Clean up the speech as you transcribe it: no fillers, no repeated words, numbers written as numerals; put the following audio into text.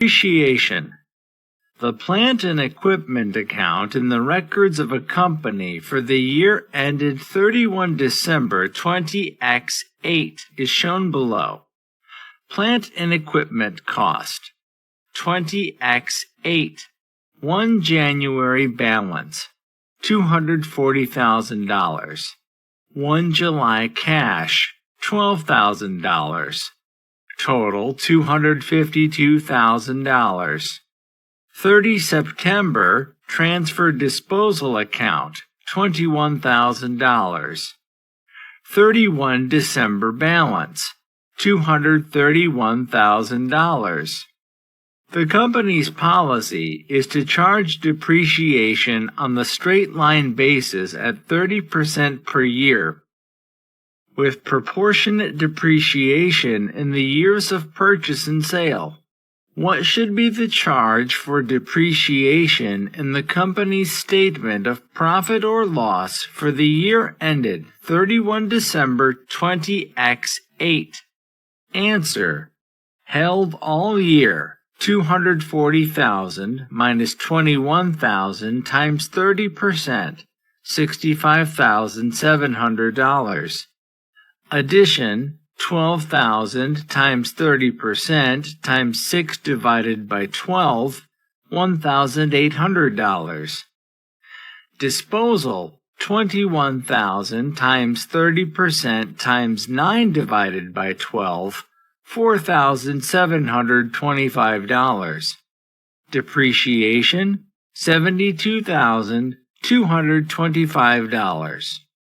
Depreciation. The plant and equipment account in the records of a company for the year ended 31 December 20X8 is shown below. Plant and equipment cost 20X8. 1 January balance $240,000. 1 July cash $12,000. Total $252,000. 30 September transfer disposal account $21,000. 31 December balance $231,000. The company's policy is to charge depreciation on the straight-line basis at 30% per year, with proportionate depreciation in the years of purchase and sale. What should be the charge for depreciation in the company's statement of profit or loss for the year ended 31 December 20X8? Answer: held all year. $240,000 minus $21,000 times 30%, $65,700. Addition: 12,000 times 30% times 6 divided by 12, $1,800. Disposal: 21,000 times 30% times 9 divided by 12, $4,725. Depreciation: $72,225.